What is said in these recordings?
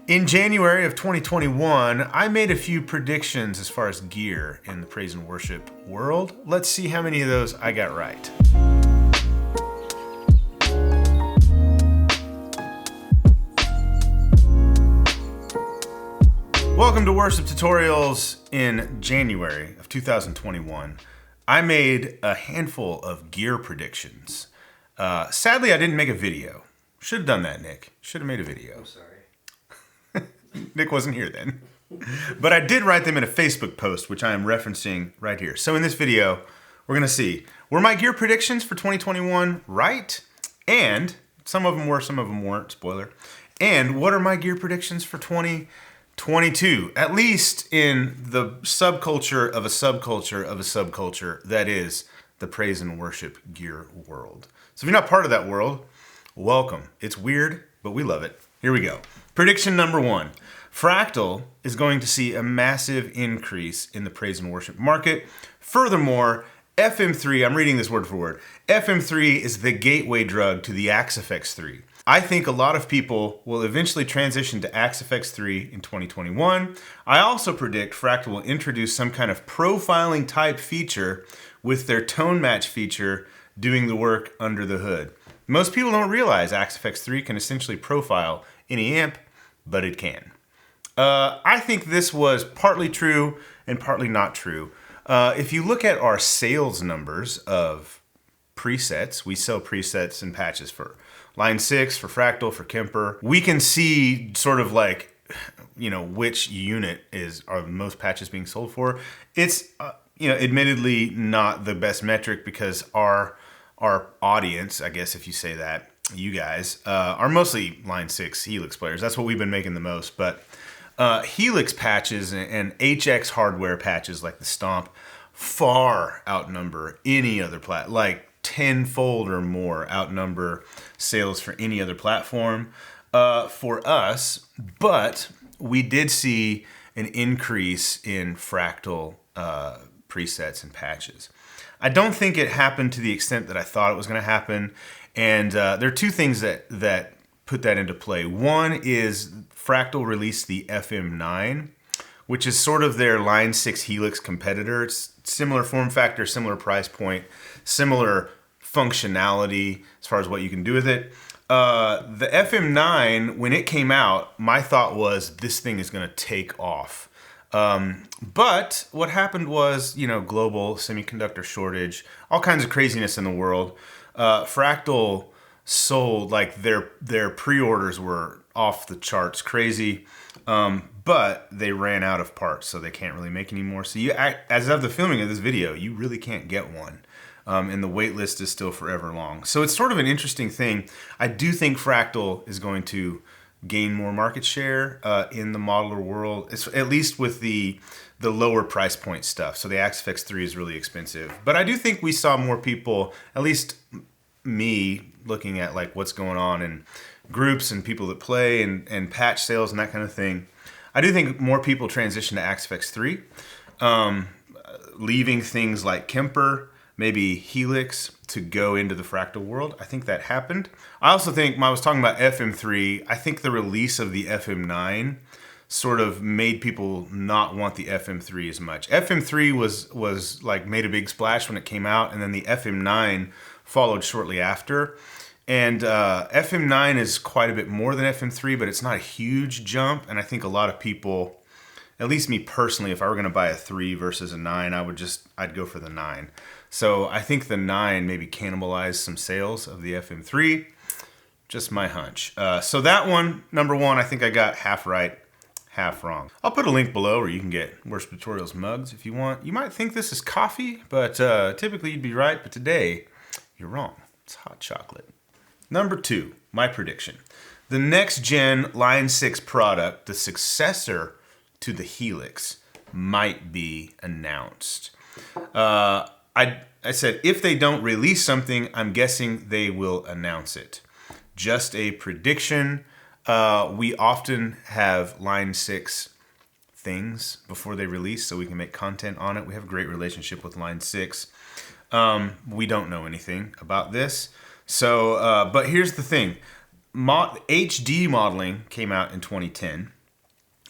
In January of 2021, I made a few predictions as far as gear in the praise and worship world. Let's see how many of those I got right. Welcome to Worship Tutorials in January of 2021. I made a handful of gear predictions. Sadly, I didn't make a video. Should have done that, Nick. Should have made a video. I'm sorry. Nick wasn't here then. But I did write them in a Facebook post, which I am referencing right here. So in this video, we're going to see, were my gear predictions for 2021 right? And some of them were, some of them weren't, spoiler. And what are my gear predictions for 2022? At least in the subculture of a subculture of a subculture that is the praise and worship gear world. So if you're not part of that world, welcome. It's weird, but we love it. Here we go. Prediction number 1. Fractal is going to see a massive increase in the praise and worship market. Furthermore, FM3, I'm reading this word for word, FM3 is the gateway drug to the AXFX 3. I think a lot of people will eventually transition to AXFX 3 in 2021. I also predict Fractal will introduce some kind of profiling type feature with their tone match feature doing the work under the hood. Most people don't realize AXFX 3 can essentially profile any amp, but it can. I think this was partly true and partly not true. If you look at our sales numbers of presets, we sell presets and patches for Line 6, for Fractal, for Kemper. We can see sort of like, which unit are the most patches being sold for. It's, admittedly not the best metric because our audience, I guess if you say that, you guys, are mostly Line 6 Helix players. That's what we've been making the most. But Helix patches and HX hardware patches like the Stomp far outnumber any other like tenfold or more outnumber sales for any other platform for us. But we did see an increase in Fractal presets and patches. I don't think it happened to the extent that I thought it was going to happen. And there are two things that put that into play. One is Fractal released the FM9, which is sort of their Line 6 Helix competitor. It's similar form factor, similar price point, similar functionality as far as what you can do with it. The FM9, when it came out, my thought was this thing is going to take off. But what happened was, global semiconductor shortage, all kinds of craziness in the world. Fractal sold, like their pre-orders were off the charts crazy, but they ran out of parts, so they can't really make any more. So as of the filming of this video, you really can't get one. And the wait list is still forever long. So it's sort of an interesting thing. I do think Fractal is going to gain more market share in the modeler world, it's, at least with the lower price point stuff. So the AXFX 3 is really expensive. But I do think we saw more people, at least me, looking at like what's going on in groups and people that play and patch sales and that kind of thing. I do think more people transition to AXFX 3, leaving things like Kemper, maybe Helix to go into the Fractal world. I think that happened. I also think, when I was talking about FM3, I think the release of the FM9 sort of made people not want the FM3 as much. FM3 was like made a big splash when it came out, and then the FM9 followed shortly after. And FM9 is quite a bit more than FM3, but it's not a huge jump. And I think a lot of people, at least me personally, if I were going to buy a 3 versus a 9, I'd go for the 9. So I think the 9 maybe cannibalized some sales of the FM3. Just my hunch. So that one, number 1, I think I got half right, half wrong. I'll put a link below where you can get Worship Tutorials mugs if you want. You might think this is coffee, but typically you'd be right. But today, you're wrong. It's hot chocolate. Number 2, my prediction. The next gen Line 6 product, the successor to the Helix, might be announced. I said if they don't release something, I'm guessing they will announce it. Just a prediction. We often have Line 6 things before they release so we can make content on it. We have a great relationship with Line 6. We don't know anything about this. So, but here's the thing. HD modeling came out in 2010.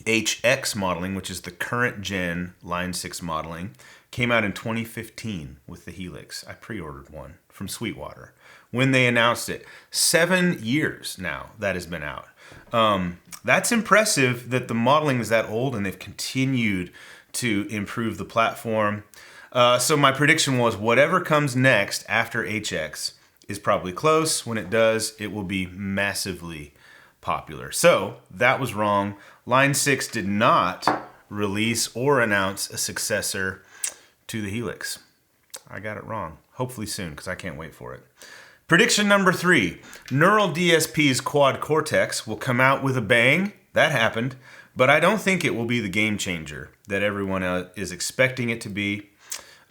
HX modeling, which is the current gen Line 6 modeling, came out in 2015 with the Helix. I pre-ordered one from Sweetwater when they announced it. 7 years now that has been out. That's impressive that the modeling is that old and they've continued to improve the platform. So my prediction was whatever comes next after HX is probably close. When it does, it will be massively popular. So that was wrong. Line 6 did not release or announce a successor to the Helix. I got it wrong. Hopefully soon, because I can't wait for it. Prediction number 3. Neural DSP's Quad Cortex will come out with a bang. That happened. But I don't think it will be the game changer that everyone is expecting it to be.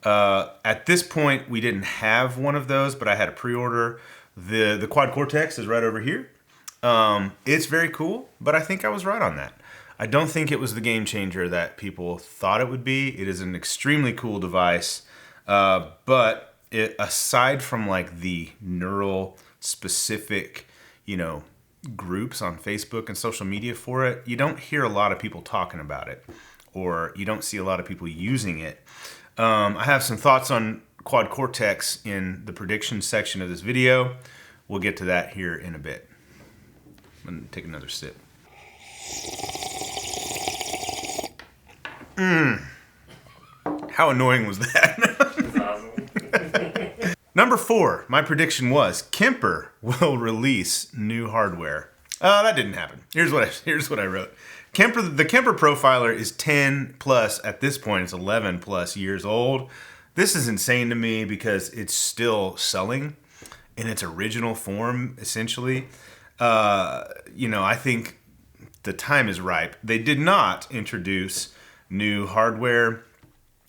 At this point, we didn't have one of those, but I had a pre-order. The Quad Cortex is right over here. It's very cool, but I think I was right on that. I don't think it was the game changer that people thought it would be. It is an extremely cool device, but aside from like the neural specific, groups on Facebook and social media for it, you don't hear a lot of people talking about it, or you don't see a lot of people using it. I have some thoughts on Quad Cortex in the prediction section of this video. We'll get to that here in a bit. I'm gonna take another sip. How annoying was that? Number 4, my prediction was Kemper will release new hardware. That didn't happen. Here's what I wrote. The Kemper Profiler is 10 plus, at this point it's 11 plus years old. This is insane to me because it's still selling in its original form, essentially. I think the time is ripe. They did not introduce new hardware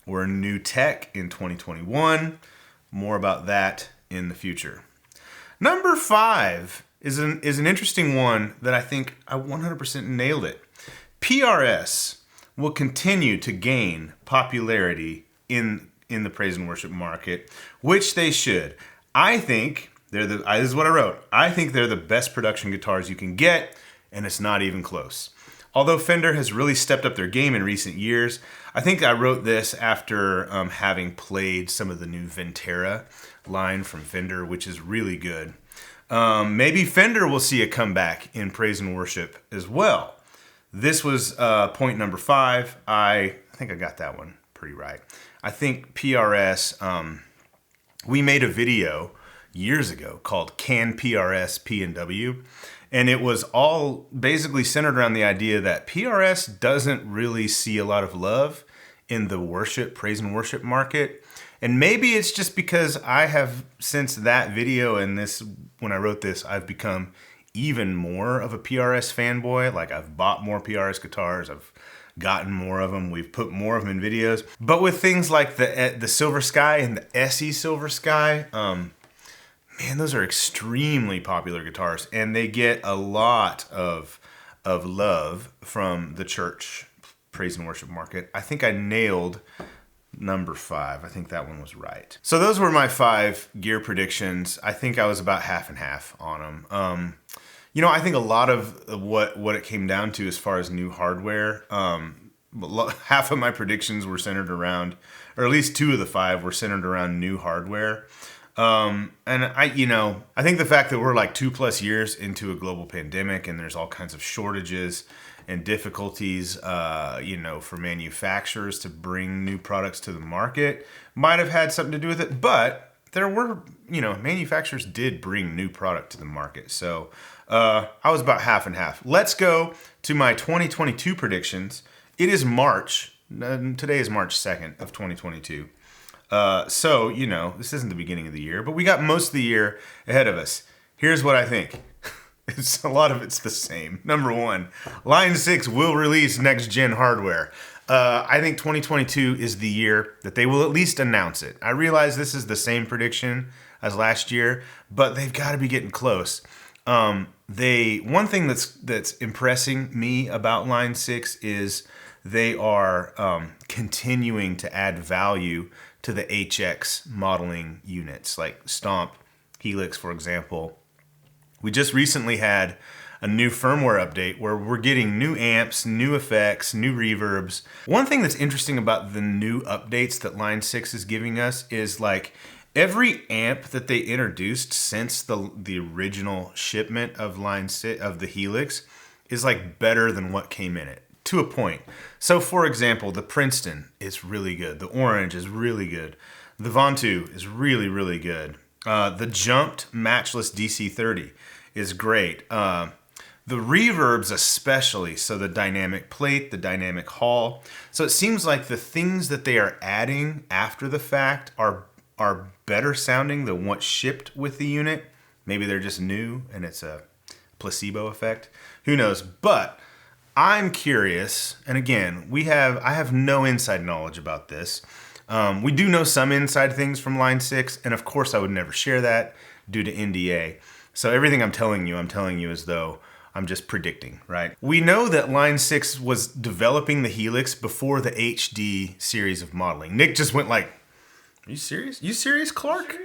or new tech in 2021. More about that in the future. Number 5 is an interesting one that I think I 100% nailed it. PRS will continue to gain popularity in the praise and worship market, which they should. I think this is what I wrote. I think they're the best production guitars you can get, and it's not even close. Although Fender has really stepped up their game in recent years, I think I wrote this after having played some of the new Ventera line from Fender, which is really good. Maybe Fender will see a comeback in praise and worship as well. This was point number 5. I think I got that one pretty right. I think PRS, we made a video years ago called Can PRS P&W? And it was all basically centered around the idea that PRS doesn't really see a lot of love in the praise and worship market. And maybe it's just because I have, since that video and when I wrote this, I've become even more of a PRS fanboy. Like I've bought more PRS guitars, I've gotten more of them, we've put more of them in videos. But with things like the Silver Sky and the SE Silver Sky, man, those are extremely popular guitars, and they get a lot of love from the church praise and worship market. I think I nailed number 5. I think that one was right. So those were my 5 gear predictions. I think I was about half and half on them. I think a lot of what it came down to as far as new hardware, half of my predictions were centered around, or at least 2 of the 5 were centered around new hardware. And I think the fact that we're like 2+ years into a global pandemic and there's all kinds of shortages and difficulties, for manufacturers to bring new products to the market might have had something to do with it. But there were, manufacturers did bring new product to the market. So I was about half and half. Let's go to my 2022 predictions. It is March. Today is March 2nd of 2022. So, this isn't the beginning of the year, but we got most of the year ahead of us. Here's what I think. A lot of it's the same. Number 1, Line 6 will release next-gen hardware. I think 2022 is the year that they will at least announce it. I realize this is the same prediction as last year, but they've got to be getting close. One thing that's impressing me about Line 6 is they are continuing to add value to the HX modeling units, like Stomp, Helix, for example, We just recently had a new firmware update where we're getting new amps, new effects, new reverbs. One thing that's interesting about the new updates that Line 6 is giving us is like every amp that they introduced since the original shipment of Line 6 of the Helix is like better than what came in it, to a point. So for example, the Princeton is really good. The Orange is really good. The Vontu is really, really good. The Jumped Matchless DC30 is great. The reverbs especially, so the dynamic plate, the dynamic hall. So it seems like the things that they are adding after the fact are better sounding than what shipped with the unit. Maybe they're just new and it's a placebo effect. Who knows? But I'm curious, and again, I have no inside knowledge about this. We do know some inside things from Line 6, and of course I would never share that due to NDA. So everything I'm telling you as though I'm just predicting, right? We know that Line 6 was developing the Helix before the HD series of modeling. Nick just went like, are you serious? You serious, Clark?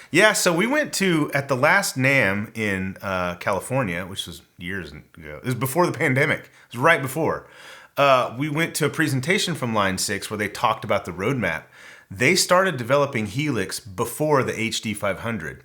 Yeah, so we went to, at the last NAMM in California, which was years ago. It was before the pandemic. It was right before. We went to a presentation from Line 6 where they talked about the roadmap. They started developing Helix before the HD 500.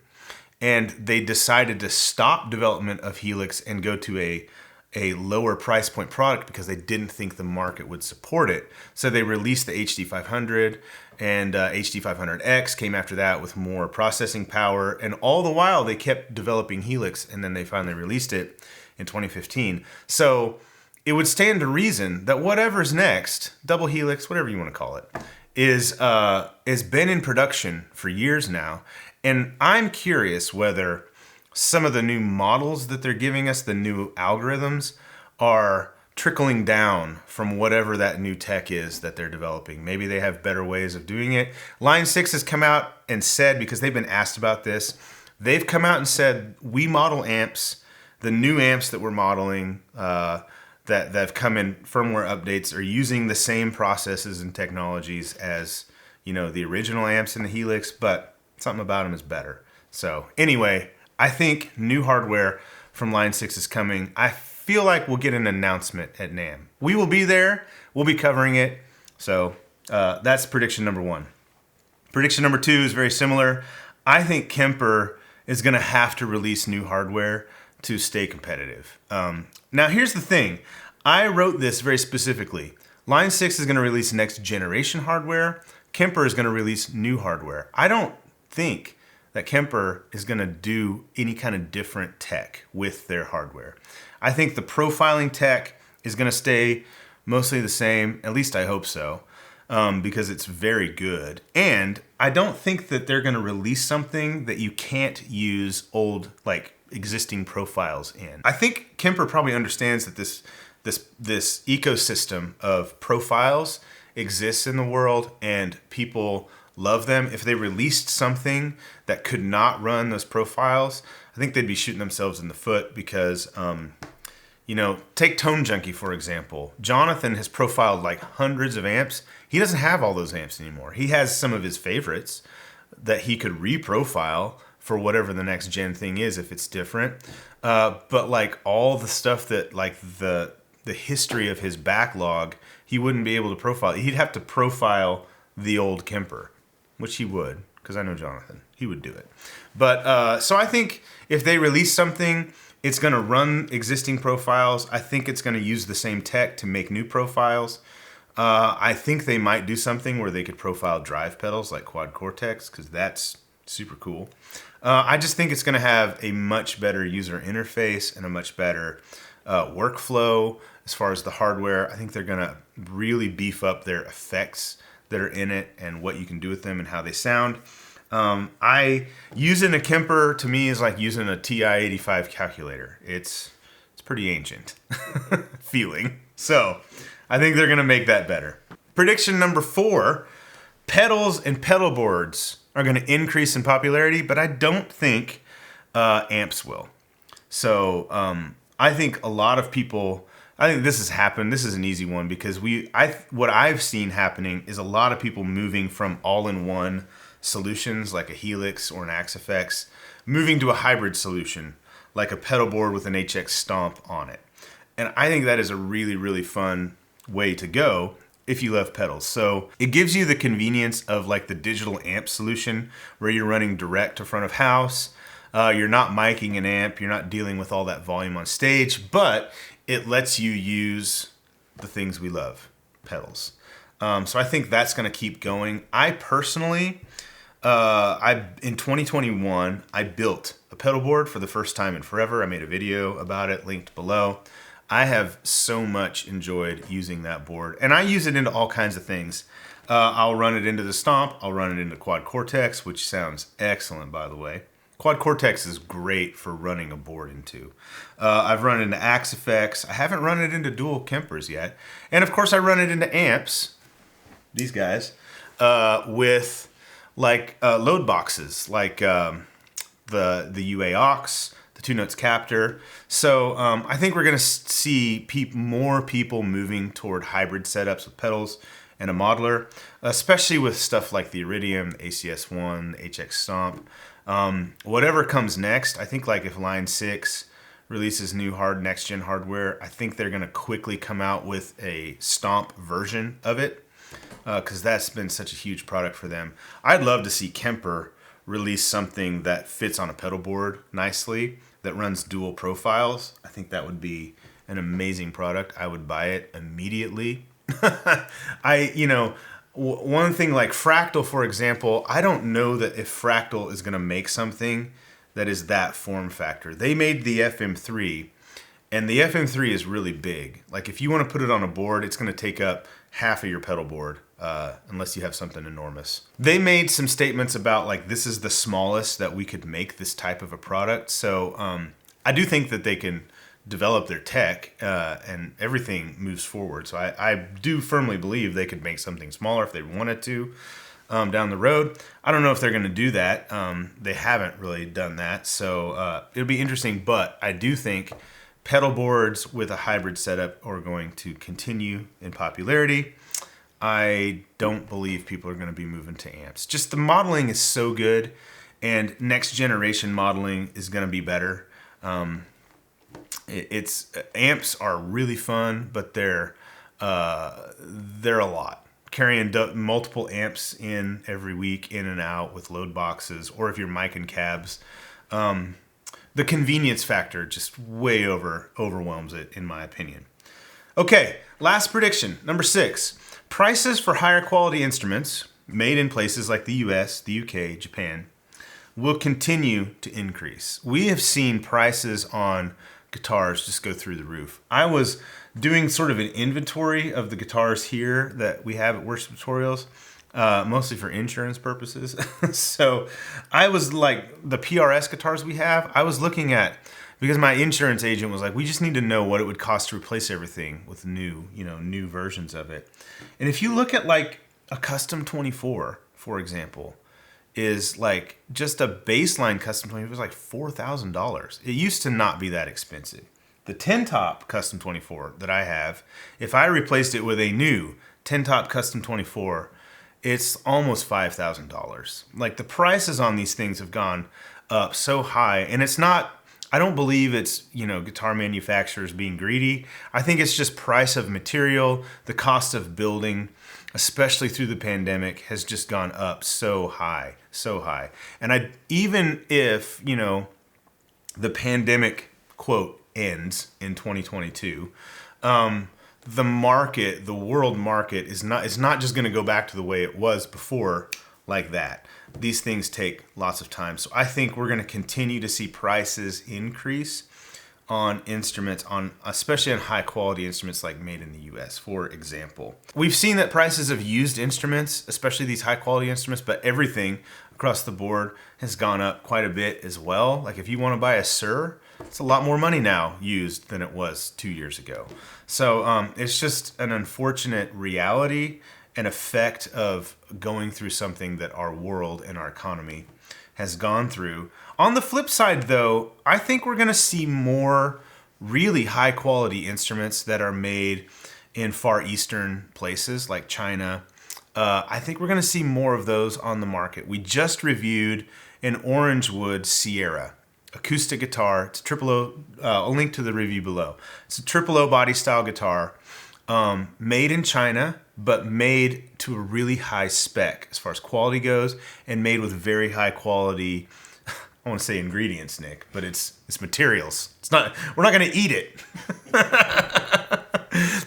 And they decided to stop development of Helix and go to a lower price point product because they didn't think the market would support it. So they released the HD 500, and HD 500X came after that with more processing power. And all the while they kept developing Helix, and then they finally released it in 2015. So it would stand to reason that whatever's next, double Helix, whatever you want to call it, is been in production for years now. And I'm curious whether some of the new models that they're giving us, the new algorithms, are trickling down from whatever that new tech is that they're developing. Maybe they have better ways of doing it. Line 6 has come out and said, because they've been asked about this, they've come out and said, we model amps, the new amps that we're modeling that have come in firmware updates are using the same processes and technologies as, you know, the original amps in the Helix, but something about them is better. So anyway, I think new hardware from Line 6 is coming. I feel like we'll get an announcement at NAMM. We will be there. We'll be covering it. So that's prediction number 1. Prediction number 2 is very similar. I think Kemper is going to have to release new hardware to stay competitive. Now here's the thing. I wrote this very specifically. Line 6 is going to release next generation hardware. Kemper is going to release new hardware. I don't think that Kemper is going to do any kind of different tech with their hardware. I think the profiling tech is going to stay mostly the same, at least I hope so, because it's very good. And I don't think that they're going to release something that you can't use old, like, existing profiles in. I think Kemper probably understands that this ecosystem of profiles exists in the world and people love them. If they released something that could not run those profiles, I think they'd be shooting themselves in the foot because, you know, take Tone Junkie, for example. Jonathan has profiled like hundreds of amps. He doesn't have all those amps anymore. He has some of his favorites that he could reprofile for whatever the next gen thing is if it's different. But like all the stuff that like the history of his backlog, he wouldn't be able to profile. He'd have to profile the old Kemper, which he would, because I know Jonathan. He would do it. But so I think if they release something, it's going to run existing profiles. I think it's going to use the same tech to make new profiles. I think they might do something where they could profile drive pedals like Quad Cortex, because that's super cool. I just think it's going to have a much better user interface and a much better workflow as far as the hardware. I think they're going to really beef up their effects that are in it and what you can do with them and how they sound. Using a Kemper to me is like using a TI-85 calculator. It's pretty ancient feeling. So I think they're going to make that better. Prediction number 4, pedals and pedal boards are going to increase in popularity, but I don't think amps will. So I think a lot of people, I think this has happened. This is an easy one because what I've seen happening is a lot of people moving from all-in-one solutions like a Helix or an Axe FX, moving to a hybrid solution like a pedal board with an HX stomp on it. And I think that is a really, really fun way to go if you love pedals. So it gives you the convenience of like the digital amp solution where you're running direct to front of house. You're not miking an amp. You're not dealing with all that volume on stage, but it lets you use the things we love, pedals. So I think that's going to keep going. I personally, in 2021, I built a pedal board for the first time in forever. I made a video about it, linked below. I have so much enjoyed using that board, and I use it into all kinds of things. I'll run it into the Stomp. I'll run it into Quad Cortex, which sounds excellent, by the way. Quad Cortex is great for running a board into. I've run it into Axe Effects. I haven't run it into dual Kempers yet. And of course I run it into amps, these guys, with like load boxes, like the UA aux, the 2-Notes Captor. So I think we're gonna see more people moving toward hybrid setups with pedals and a modeler, especially with stuff like the Iridium, the ACS1, the HX Stomp. Whatever comes next, I think like if Line 6 releases new next-gen hardware, I think they're going to quickly come out with a Stomp version of it, because that's been such a huge product for them. I'd love to see Kemper release something that fits on a pedal board nicely, that runs dual profiles. I think that would be an amazing product. I would buy it immediately. One thing like Fractal, for example, I don't know that if Fractal is going to make something that is that form factor. They made the FM3, and the FM3 is really big. Like if you want to put it on a board, it's going to take up half of your pedal board, unless you have something enormous. They made some statements about like, this is the smallest that we could make this type of a product. So I do think that they can develop their tech, and everything moves forward. So I do firmly believe they could make something smaller if they wanted to down the road. I don't know if they're going to do that. They haven't really done that. So it'll be interesting, but I do think pedal boards with a hybrid setup are going to continue in popularity. I don't believe people are going to be moving to amps. Just the modeling is so good, and next generation modeling is going to be better. Amps are really fun, but they're a lot. Carrying multiple amps in every week, in and out with load boxes, or if you're mic cabs, the convenience factor just way overwhelms it, in my opinion. Okay, last prediction, number 6. Prices for higher quality instruments made in places like the US, the UK, Japan will continue to increase. We have seen prices on guitars just go through the roof. I was doing sort of an inventory of the guitars here that we have at Worship Tutorials, mostly for insurance purposes. So I was like, the PRS guitars we have, I was looking at, because my insurance agent was like, we just need to know what it would cost to replace everything with new versions of it. And if you look at like a Custom 24, for example, is like just a baseline Custom 24 is like $4,000. It used to not be that expensive. The 10-top Custom 24 that I have, if I replaced it with a new 10-top Custom 24, it's almost $5,000. Like the prices on these things have gone up so high, and it's not, I don't believe it's, guitar manufacturers being greedy. I think it's just price of material, the cost of building, especially through the pandemic, has just gone up so high. And even if, the pandemic, quote, ends in 2022, the world market is not just going to go back to the way it was before like that. These things take lots of time. So I think we're going to continue to see prices increase on instruments, especially on high quality instruments like made in the US, for example. We've seen that prices of used instruments, especially these high quality instruments, but everything across the board has gone up quite a bit as well. Like if you want to buy a Sir, it's a lot more money now used than it was 2 years ago. So it's just an unfortunate reality, an effect of going through something that our world and our economy has gone through. On the flip side, though, I think we're going to see more really high quality instruments that are made in Far Eastern places like China. I think we're going to see more of those on the market. We just reviewed an Orangewood Sierra. acoustic guitar. It's a triple O. I'll link to the review below. It's a triple O body style guitar, made in China, but made to a really high spec as far as quality goes, and made with very high quality. I want to say ingredients, Nick, but it's materials. It's not. We're not going to eat it.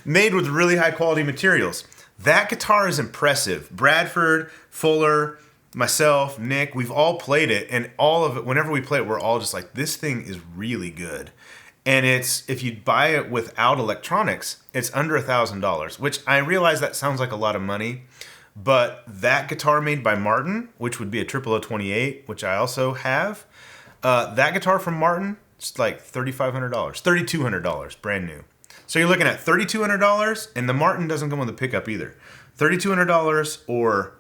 Made with really high quality materials. That guitar is impressive. Bradford, Fuller, myself, Nick, we've all played it, and all of it, whenever we play it, we're all just like, this thing is really good. And it's, if you buy it without electronics, it's under $1,000, which I realize that sounds like a lot of money, but that guitar made by Martin, which would be a triple O 28, which I also have, that guitar from Martin, it's like $3,500, $3,200, brand new. So you're looking at $3,200, and the Martin doesn't come with a pickup either. $3,200 or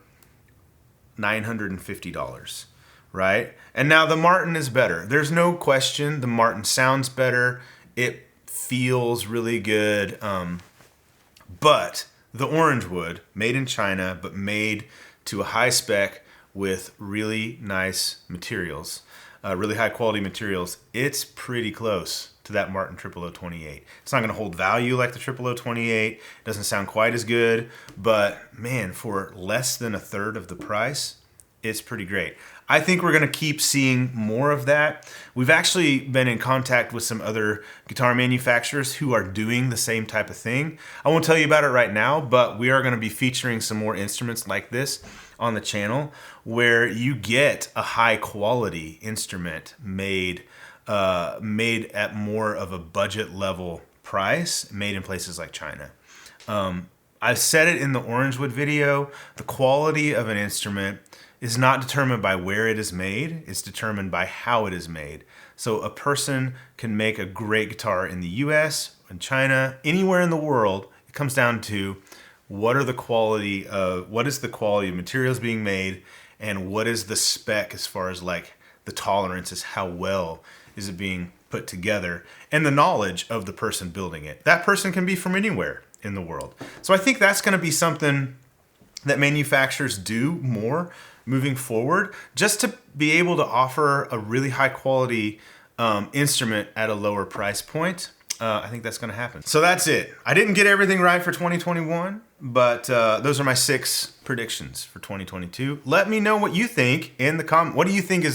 $950, right? And now the Martin is better. There's no question the Martin sounds better. It feels really good. But the Orangewood, made in China, but made to a high spec with really nice materials, really high quality materials, it's pretty close to that Martin triple O 28. It's not going to hold value like the triple O 28. It doesn't sound quite as good, but man, for less than a third of the price, it's pretty great. I think we're going to keep seeing more of that. We've actually been in contact with some other guitar manufacturers who are doing the same type of thing. I won't tell you about it right now, but we are going to be featuring some more instruments like this on the channel where you get a high quality instrument made at more of a budget level price, made in places like China. I said it in the Orangewood video, the quality of an instrument is not determined by where it is made, it's determined by how it is made. So a person can make a great guitar in the US, in China, anywhere in the world. It comes down to what is the quality of materials being made, and what is the spec as far as like the tolerances, how well is it being put together, and the knowledge of the person building it. That person can be from anywhere in the world. So I think that's going to be something that manufacturers do more moving forward, just to be able to offer a really high quality instrument at a lower price point. I think that's going to happen. So that's it. I didn't get everything right for 2021, but those are my 6 predictions for 2022. Let me know what you think in the comment. What do you think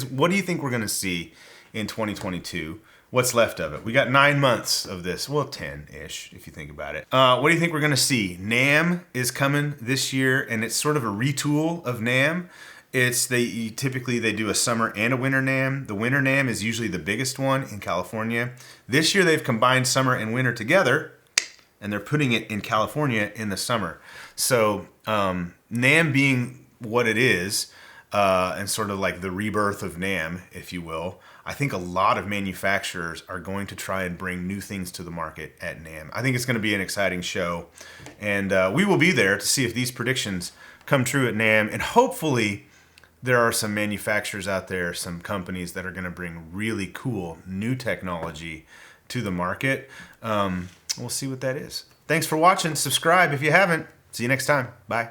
we're going to see in 2022? What's left of it? We got 9 months of this. Well, 10-ish if you think about it. What do you think we're going to see? NAMM is coming this year, and it's sort of a retool of NAMM. Typically they do a summer and a winter NAMM. The winter NAMM is usually the biggest one in California. This year they've combined summer and winter together, and they're putting it in California in the summer. So NAMM being what it is, and sort of like the rebirth of NAMM, if you will, I think a lot of manufacturers are going to try and bring new things to the market at NAMM. I think it's going to be an exciting show, and we will be there to see if these predictions come true at NAMM, and hopefully there are some manufacturers out there, some companies that are going to bring really cool new technology to the market. We'll see what that is. Thanks for watching. Subscribe if you haven't. See you next time. Bye.